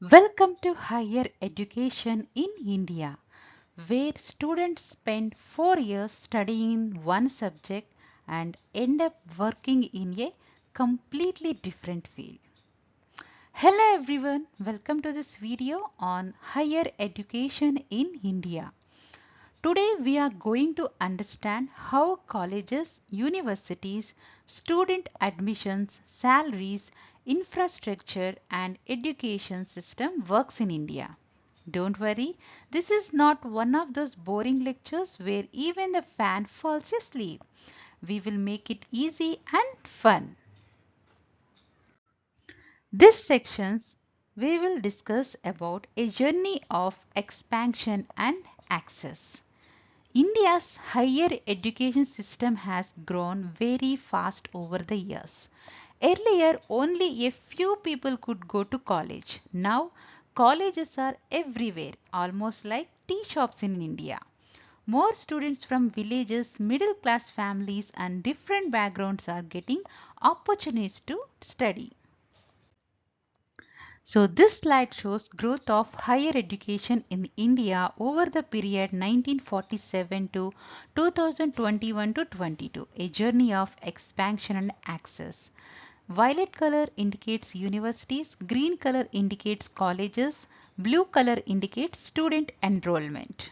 Welcome to higher education in India, where students spend 4 years studying in one subject and end up working in a completely different field. Hello everyone, welcome to this video on higher education in India. Today we are going to understand how colleges, universities, student admissions, salaries, infrastructure and education system works in India. Don't worry, this is not one of those boring lectures where even the fan falls asleep. We will make it easy and fun. This sections we will discuss about a journey of expansion and access. India's higher education system has grown very fast over the years. Earlier, only a few people could go to college. Now, colleges are everywhere, almost like tea shops in India. More students from villages, middle class families, and different backgrounds are getting opportunities to study. So this slide shows growth of higher education in India over the period 1947 to 2021 to 22, a journey of expansion and access. Violet color indicates universities, green color indicates colleges, blue color indicates student enrollment.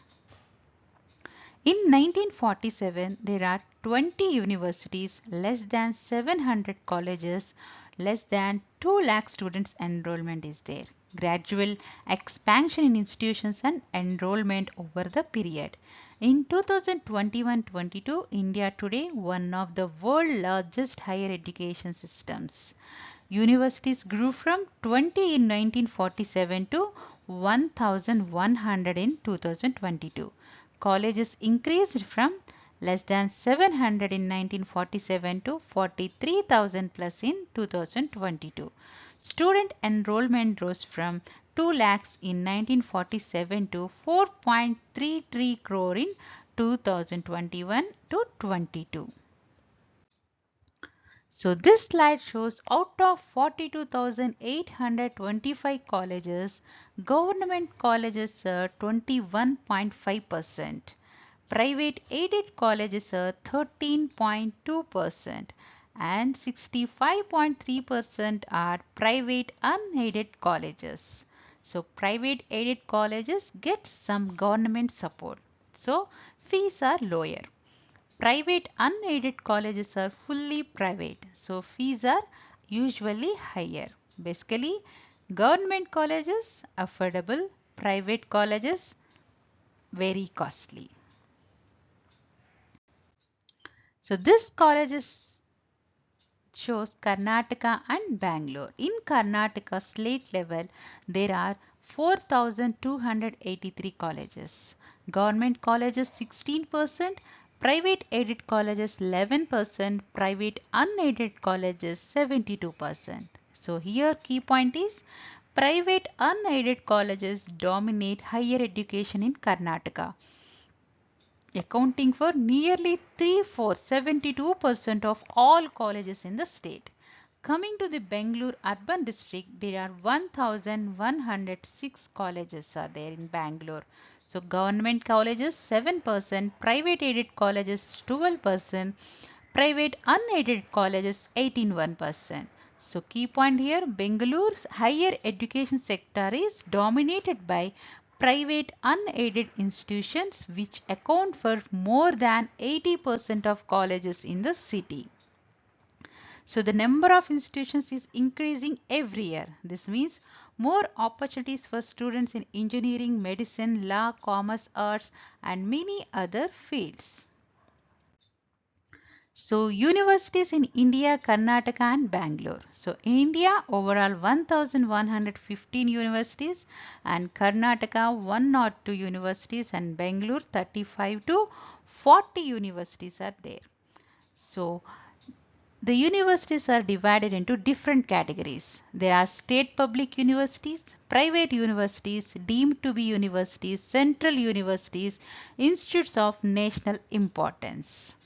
In 1947, there are 20 universities, less than 700 colleges, less than 2 lakh students enrollment is there. Gradual expansion in institutions and enrollment over the period. In 2021-22, India today one of the world's largest higher education systems. Universities grew from 20 in 1947 to 1,100 in 2022. Colleges increased from less than 700 in 1947 to 43,000 plus in 2022. Student enrollment rose from 2 lakhs in 1947 to 4.33 crore in 2021 to 22. So this slide shows out of 42,825 colleges, government colleges are 21.5%, private aided colleges are 13.2%, and 65.3% are private unaided colleges. So private aided colleges get some government support. So fees are lower. Private unaided colleges are fully private, so fees are usually higher. Basically, government colleges affordable, private colleges very costly. So this colleges shows Karnataka and Bangalore. In Karnataka state level, there are 4,283 colleges. Government colleges 16%, private aided colleges 11%, private unaided colleges 72%. So here key point is private unaided colleges dominate higher education in Karnataka, accounting for nearly 3/4, 72% of all colleges in the state. Coming to the Bangalore urban district, there are 1,106 colleges are there in Bangalore. So government colleges 7%, private aided colleges 12%, private unaided colleges 18%. So key point here, Bangalore's higher education sector is dominated by private unaided institutions which account for more than 80% of colleges in the city. So the number of institutions is increasing every year. This means more opportunities for students in engineering, medicine, law, commerce, arts and many other fields. So universities in India, Karnataka and Bangalore. So in India overall 1115 universities and Karnataka 102 universities and Bangalore 35 to 40 universities are there. So the universities are divided into different categories. There are state public universities, private universities, deemed to be universities, central universities, institutes of national importance.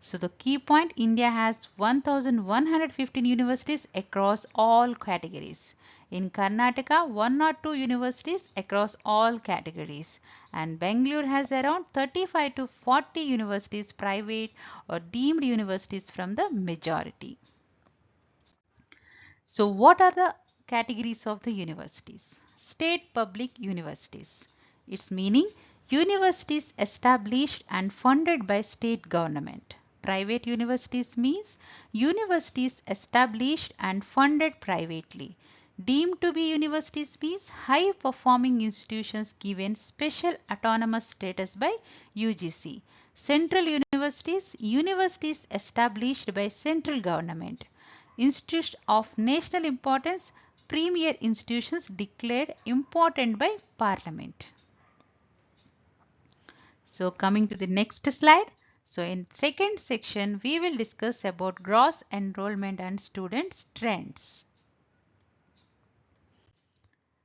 So the key point, India has 1115 universities across all categories. In Karnataka, 1 or 2 universities across all categories. And Bangalore has around 35 to 40 universities, private or deemed universities from the majority. So what are the categories of the universities? State public universities. Its meaning universities established and funded by state government. Private universities means universities established and funded privately. Deemed to be universities means high performing institutions given special autonomous status by UGC. Central universities, universities established by central government. Institutes of national importance, premier institutions declared important by Parliament. So coming to the next slide. So in second section, we will discuss about gross enrollment and students trends.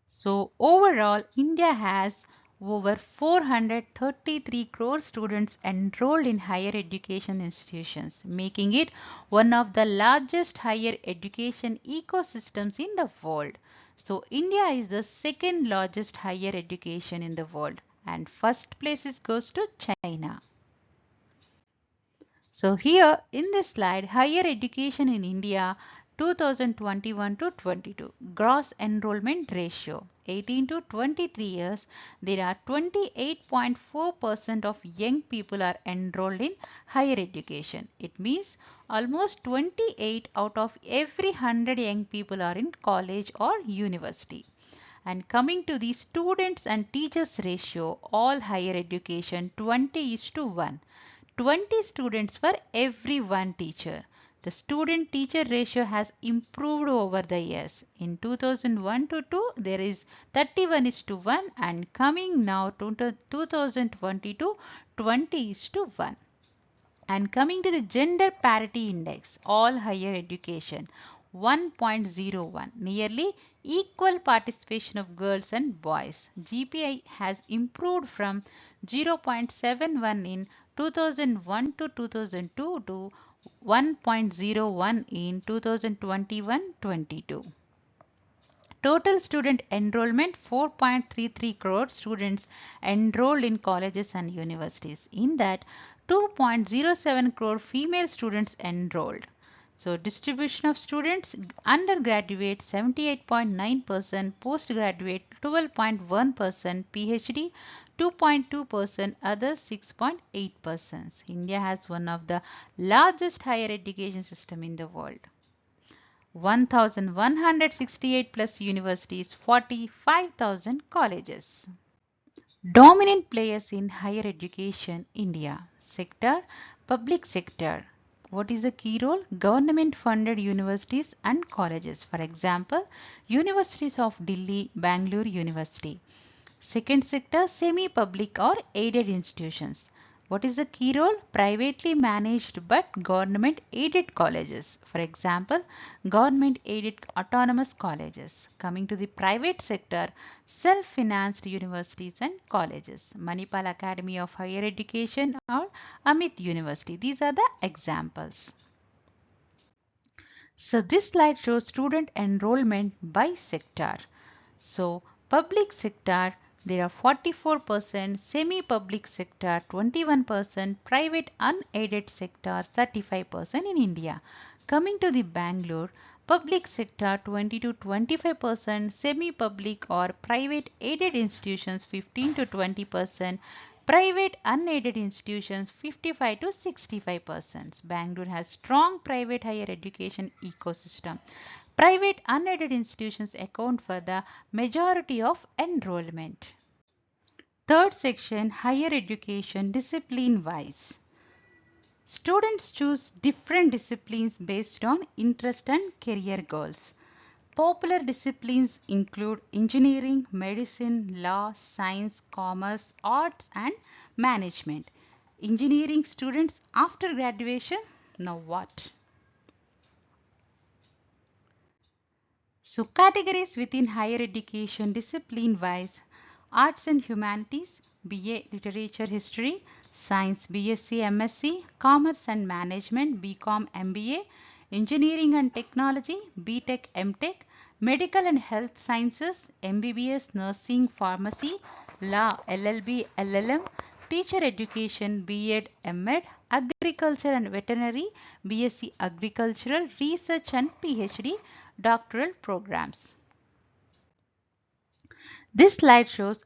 So overall, India has over 433 crore students enrolled in higher education institutions, making it one of the largest higher education ecosystems in the world. So India is the second largest higher education in the world, and first place goes to China. So here in this slide, higher education in India 2021 to 22 gross enrollment ratio 18 to 23 years, there are 28.4% of young people are enrolled in higher education. It means almost 28 out of every 100 young people are in college or university. And coming to the students and teachers ratio, all higher education 20 is to 1. 20 students for every one teacher. The student teacher ratio has improved over the years. In 2001 to 2 there is 31 is to 1, and coming now to 2022 20 is to 1. And coming to the gender parity index, all higher education 1.01, nearly equal participation of girls and boys. GPI has improved from 0.71 in 2001 to 2002 to 1.01 in 2021-22. Total student enrollment 4.33 crore students enrolled in colleges and universities. In that 2.07 crore female students enrolled. So distribution of students, undergraduate 78.9%, postgraduate 12.1%, PhD 2.2%, others 6.8%. India has one of the largest higher education system in the world. 1,168 plus universities, 45,000 colleges. Dominant players in higher education India. Sector, public sector. What is the key role? Government funded universities and colleges. For example, Universities of Delhi, Bangalore University. Second sector, semi-public or aided institutions. What is the key role? Privately managed but government aided colleges. For example, government aided autonomous colleges. Coming to the private sector, self-financed universities and colleges. Manipal Academy of Higher Education or Amit University. These are the examples. So this slide shows student enrollment by sector. So public sector, there are 44%, semi-public sector 21%, private unaided sector 35% in India. Coming to the Bangalore, public sector 20 to 25%, semi-public or private aided institutions 15 to 20%, private unaided institutions 55 to 65%. Bangalore has strong private higher education ecosystem. Private unaided institutions account for the majority of enrollment. Third section, higher education discipline wise. Students choose different disciplines based on interest and career goals. Popular disciplines include engineering, medicine, law, science, commerce, arts and management. Engineering students after graduation, now what? So categories within higher education discipline wise: arts and humanities, BA literature history, science BSc MSc, commerce and management BCom MBA, engineering and technology BTech MTech, Medical and Health Sciences, MBBS, Nursing, Pharmacy, Law, LLB, LLM, Teacher Education, B.Ed, M.Ed, Agriculture and Veterinary, BSc Agricultural, Research and PhD, doctoral programs. This slide shows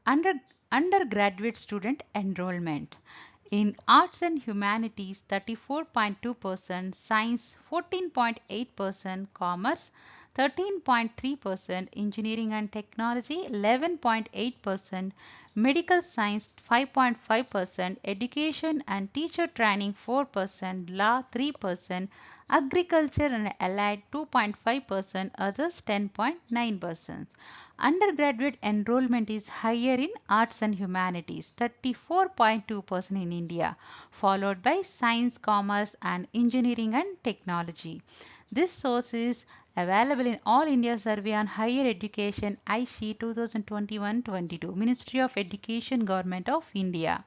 undergraduate student enrollment. In Arts and Humanities 34.2%, Science 14.8%, Commerce 13.3%, Engineering and Technology 11.8%, Medical Science 5.5%, Education and Teacher Training 4%, Law 3%, Agriculture and Allied 2.5%, Others 10.9%. Undergraduate enrollment is higher in Arts and Humanities, 34.2% in India, followed by Science, Commerce and Engineering and Technology. This source is available in All India Survey on Higher Education, AICTE 2021-22, Ministry of Education, Government of India.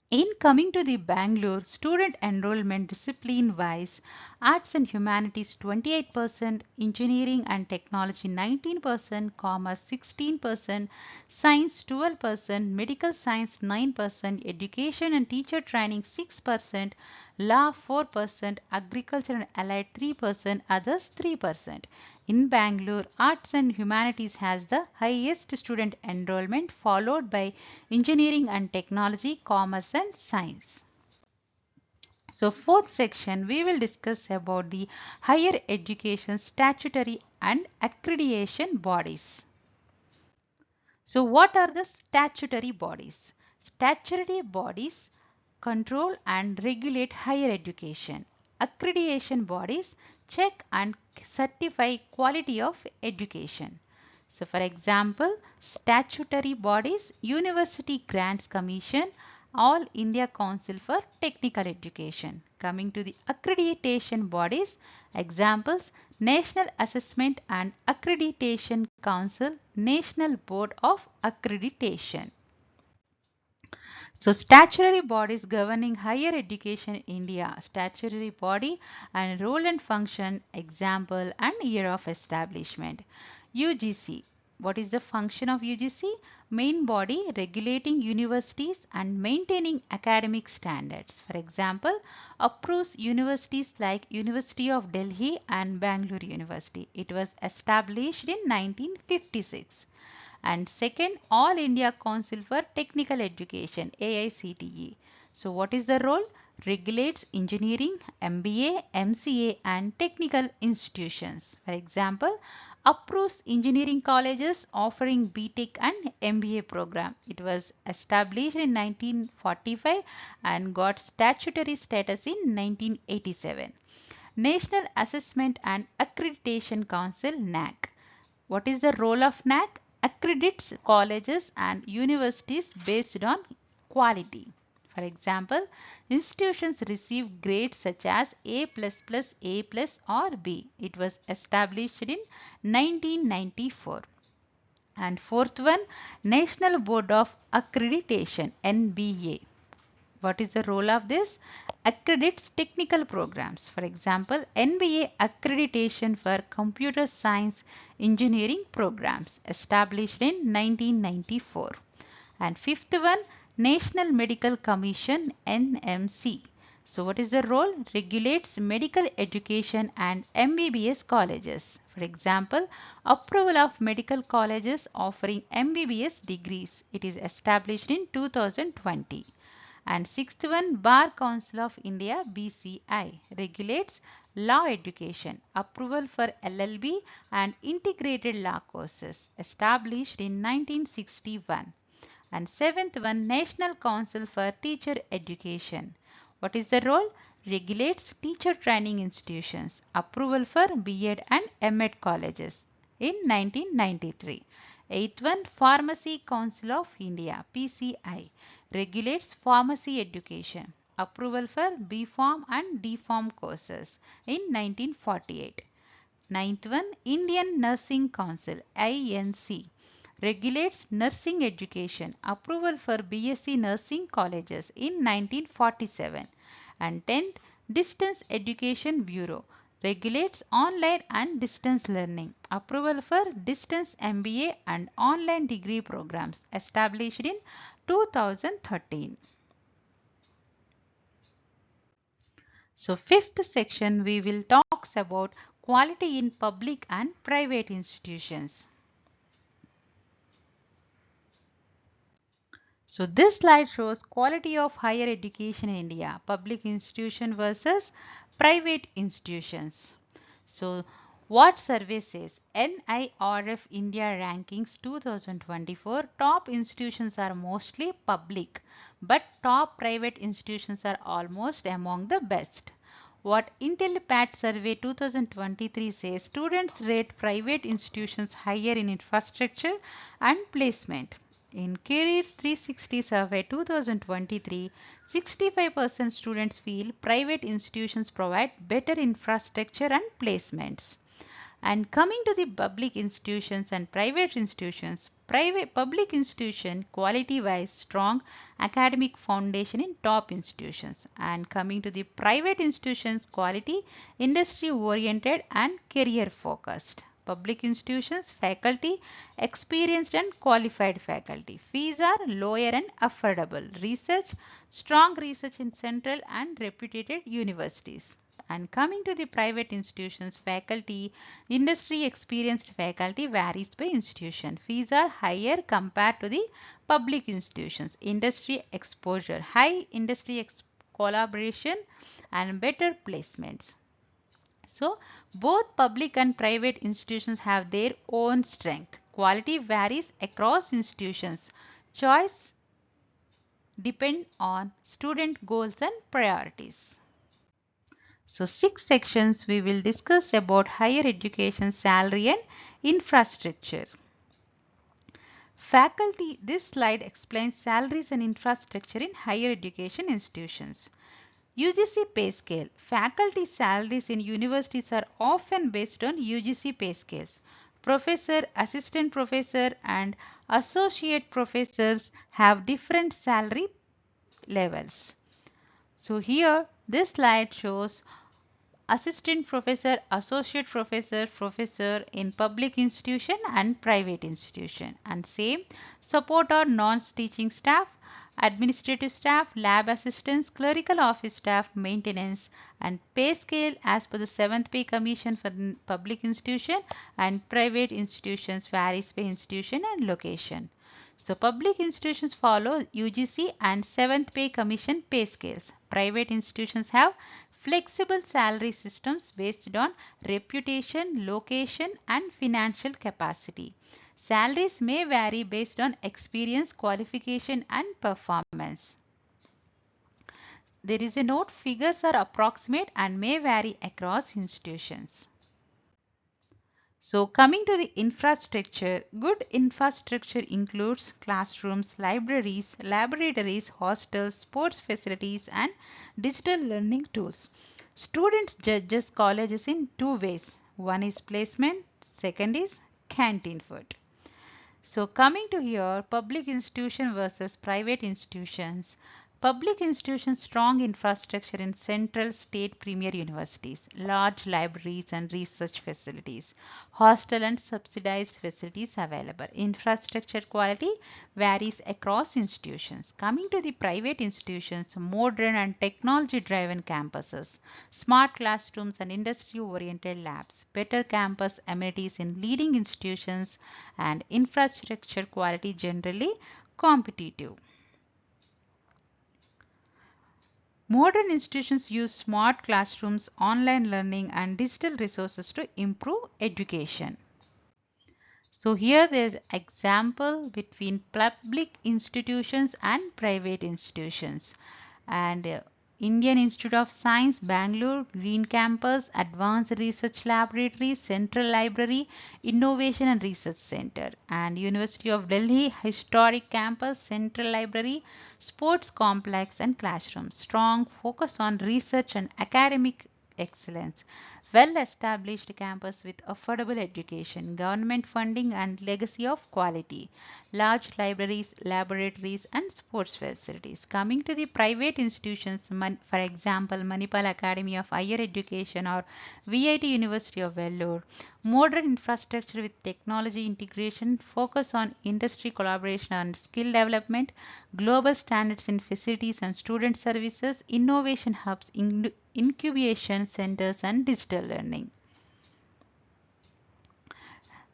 In coming to the Bangalore, student enrollment discipline wise, Arts and Humanities 28%, Engineering and Technology 19%, Commerce 16%, Science 12%, Medical Science 9%, Education and Teacher Training 6%, Law 4%, Agriculture and Allied 3%, Others 3%. In Bangalore, Arts and Humanities has the highest student enrollment, followed by Engineering and Technology, Commerce and Science. So fourth section, we will discuss about the higher education statutory and accreditation bodies. So what are the statutory bodies? Statutory bodies control and regulate higher education. Accreditation bodies check and certify quality of education. So for example, statutory bodies, University Grants Commission, All India Council for Technical Education. Coming to the accreditation bodies, examples, National Assessment and Accreditation Council, National Board of Accreditation. So statutory bodies governing higher education in India, statutory body and role and function, example and year of establishment. UGC. What is the function of UGC? Main body regulating universities and maintaining academic standards. For example, approves universities like University of Delhi and Bangalore University. It was established in 1956. And second, All India Council for Technical Education, AICTE. So what is the role? Regulates engineering, MBA, MCA and technical institutions. For example, approves engineering colleges offering BTech and MBA program. It was established in 1945 and got statutory status in 1987. National Assessment and Accreditation Council, NAAC. What is the role of NAAC? Accredits colleges and universities based on quality. For example, institutions receive grades such as A++, A+, or B. It was established in 1994. And fourth one, National Board of Accreditation, NBA. What is the role of this? Accredits technical programs. For example, NBA accreditation for computer science engineering programs established in 1994. And fifth one, National Medical Commission, NMC. So what is the role? Regulates medical education and MBBS colleges. For example, approval of medical colleges offering MBBS degrees. It is established in 2020. And sixth one, Bar Council of India, BCI, regulates law education, approval for LLB and integrated law courses, established in 1961. And seventh one, National Council for Teacher Education. What is the role? Regulates teacher training institutions, approval for B.Ed and M.Ed colleges in 1993. Eighth one, Pharmacy Council of India, PCI, regulates pharmacy education, approval for B.Pharm and D.Pharm courses in 1948. Ninth one, Indian Nursing Council, INC, regulates nursing education, approval for BSc nursing colleges in 1947. And 10th, Distance Education Bureau, regulates online and distance learning. Approval for distance MBA and online degree programs established in 2013. So fifth section we will talk about quality in public and private institutions. So this slide shows quality of higher education in India, public institution versus private institutions. So what survey says? NIRF India rankings 2024 top institutions are mostly public, but top private institutions are almost among the best. What IntelliPat survey 2023 says, students rate private institutions higher in infrastructure and placement. In Careers 360 survey 2023, 65% students feel private institutions provide better infrastructure and placements. And coming to the public institutions and private institutions, public institution quality wise strong academic foundation in top institutions, and coming to the private institutions quality industry oriented and career focused. Public institutions faculty experienced and qualified faculty. Fees are lower and affordable. Research strong research in central and reputed universities. And coming to the private institutions, faculty, industry experienced faculty varies by institution. Fees are higher compared to the public institutions. Industry exposure, high industry collaboration and better placements. So both public and private institutions have their own strength. Quality varies across institutions. Choice depend on student goals and priorities. So 6 sections we will discuss about higher education salary and infrastructure. Faculty, this slide explains salaries and infrastructure in higher education institutions. UGC pay scale. Faculty salaries in universities are often based on UGC pay scales. Professor, assistant professor and associate professors have different salary levels. So here this slide shows assistant professor, associate professor, professor in public institution and private institution, and same support or non-teaching staff, administrative staff, lab assistants, clerical office staff, maintenance, and pay scale as per the 7th pay commission for the public institution and private institutions varies by institution and location. So public institutions follow UGC and 7th pay commission pay scales. Private institutions have flexible salary systems based on reputation, location and financial capacity. Salaries may vary based on experience, qualification and performance. There is a note, figures are approximate and may vary across institutions. So coming to the infrastructure, good infrastructure includes classrooms, libraries, laboratories, hostels, sports facilities and digital learning tools. Students judges colleges in two ways. One is placement, second is canteen food. So coming to here, public institution versus private institutions. Public institutions strong infrastructure in central state premier universities, large libraries and research facilities, hostel and subsidized facilities available. Infrastructure quality varies across institutions. Coming to the private institutions, modern and technology driven campuses, smart classrooms and industry oriented labs, better campus amenities in leading institutions and infrastructure quality generally competitive. Modern institutions use smart classrooms, online learning and digital resources to improve education. So here there is example between public institutions and private institutions. And Indian Institute of Science, Bangalore, Green Campus, Advanced Research Laboratory, Central Library, Innovation and Research Center, and University of Delhi, Historic Campus, Central Library, Sports Complex and Classrooms. Strong focus on research and academic excellence. well-established campus with affordable education, government funding and legacy of quality, large libraries, laboratories and sports facilities. Coming to the private institutions, for example, Manipal Academy of Higher Education or VIT University of Vellore, modern infrastructure with technology integration, focus on industry collaboration and skill development, global standards in facilities and student services, innovation hubs, incubation centers and digital learning.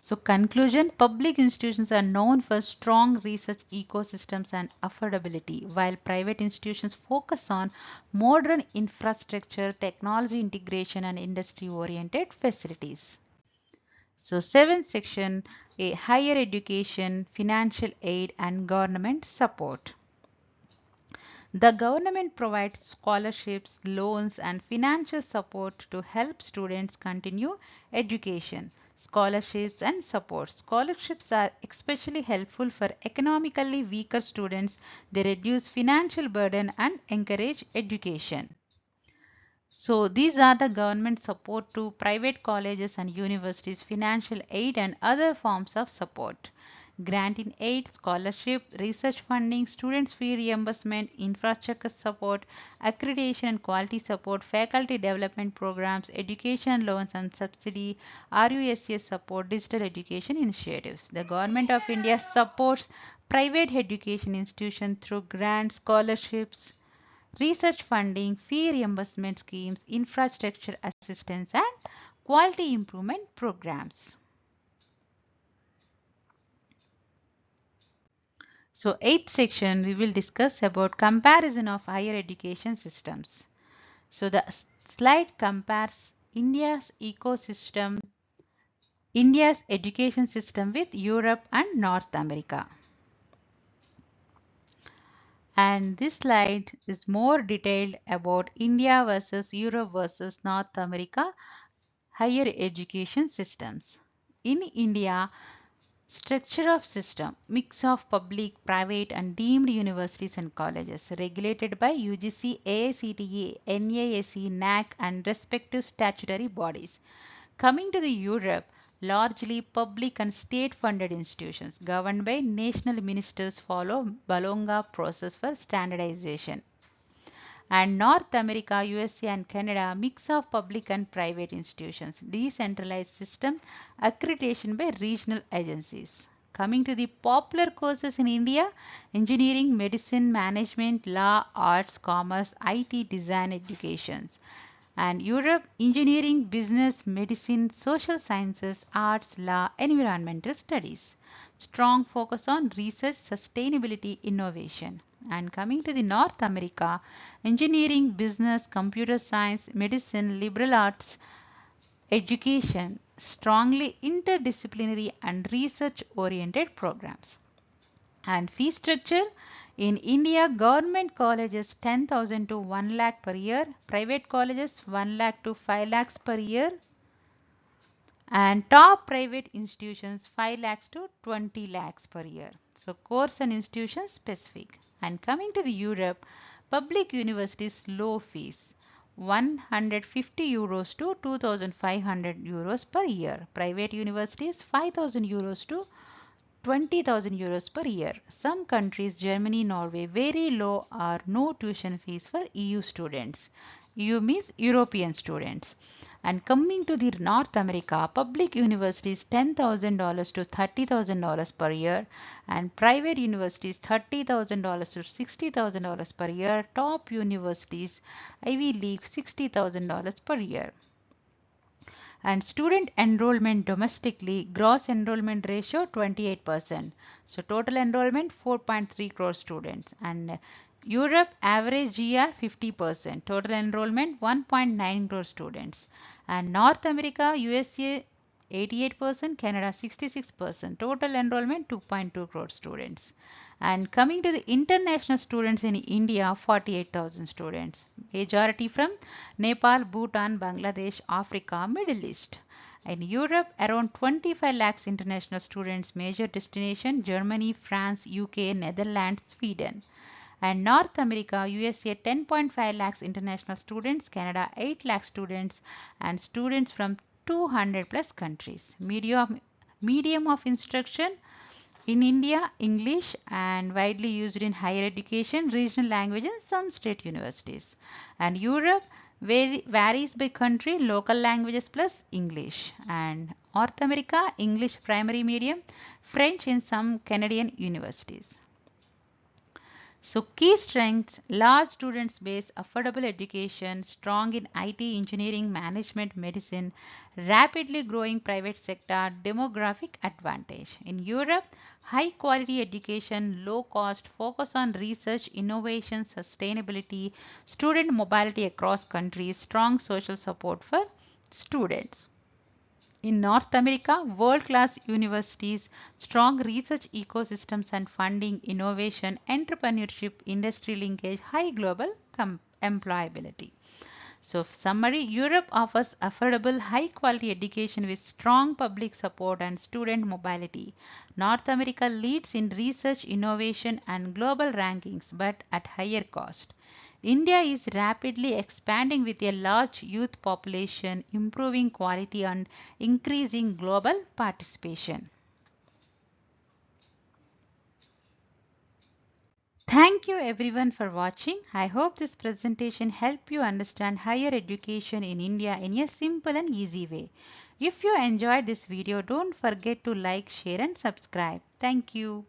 So conclusion, public institutions are known for strong research ecosystems and affordability, while private institutions focus on modern infrastructure, technology integration and industry-oriented facilities. So seventh section, a higher education, financial aid and government support. The government provides scholarships, loans, and financial support to help students continue education. Scholarships and support. Scholarships are especially helpful for economically weaker students. They reduce financial burden and encourage education. So these are the government support to private colleges and universities, financial aid and other forms of support. Grant in aid, scholarship, research funding, students fee reimbursement, infrastructure support, accreditation and quality support, faculty development programs, education loans and subsidy, RUSS support, digital education initiatives. The Government of India supports private education institutions through grants, scholarships, research funding, fee reimbursement schemes, infrastructure assistance and quality improvement programs. So eighth section we will discuss about comparison of higher education systems. So the slide compares India's education system with Europe and North America. And this slide is more detailed about India versus Europe versus North America higher education systems. In India, structure of system, mix of public, private and deemed universities and colleges regulated by UGC, AICTE, NAAC, NAAC and respective statutory bodies. Coming to the Europe, largely public and state funded institutions governed by national ministers follow Bologna process for standardization. And North America, USA and Canada, mix of public and private institutions, decentralized system, accreditation by regional agencies. Coming to the popular courses in India, engineering, medicine, management, law, arts, commerce, IT, design, educations. And Europe, engineering, business, medicine, social sciences, arts, law, environmental studies. Strong focus on research, sustainability, innovation. And coming to the North America, engineering, business, computer science, medicine, liberal arts, education, strongly interdisciplinary and research oriented programs. And fee structure in India, government colleges 10,000 to 1 lakh per year, private colleges 1 lakh to 5 lakhs per year, and top private institutions 5 lakhs to 20 lakhs per year. So course and institution specific. And coming to the Europe, public universities low fees 150 euros to 2,500 euros per year. Private universities 5,000 euros to 20,000 euros per year. Some countries, Germany, Norway, very low or no tuition fees for EU students. EU means European students. And coming to the North America, public universities $10,000 to $30,000 per year and private universities $30,000 to $60,000 per year. Top universities Ivy League $60,000 per year. And student enrollment domestically, gross enrollment ratio 28%. So total enrollment 4.3 crore students. And Europe average GR 50%, total enrollment 1.9 crore students. And North America, USA 88%, Canada 66%, total enrollment 2.2 crore students. And coming to the international students in India, 48,000 students, majority from Nepal, Bhutan, Bangladesh, Africa, Middle East. In Europe, around 25 lakhs international students, major destination Germany, France, UK, Netherlands, Sweden. And North America, USA 10.5 lakhs international students, Canada 8 lakh students, and students from 200 plus countries. Medium of instruction in India, English, and widely used in higher education, regional language in some state universities. And Europe varies by country, local languages plus English. And North America, English primary medium, French in some Canadian universities. So key strengths: large students base, affordable education, strong in IT, engineering, management, medicine, rapidly growing private sector, demographic advantage. In Europe, high quality education, low cost, focus on research, innovation, sustainability, student mobility across countries, strong social support for students. In North America, world-class universities, strong research ecosystems and funding, innovation, entrepreneurship, industry linkage, high global employability. So summary, Europe offers affordable, high quality education with strong public support and student mobility. North America leads in research, innovation and global rankings but at higher cost. India is rapidly expanding with a large youth population, improving quality and increasing global participation. Thank you everyone for watching. I hope this presentation helped you understand higher education in India in a simple and easy way. If you enjoyed this video, don't forget to like, share and subscribe. Thank you.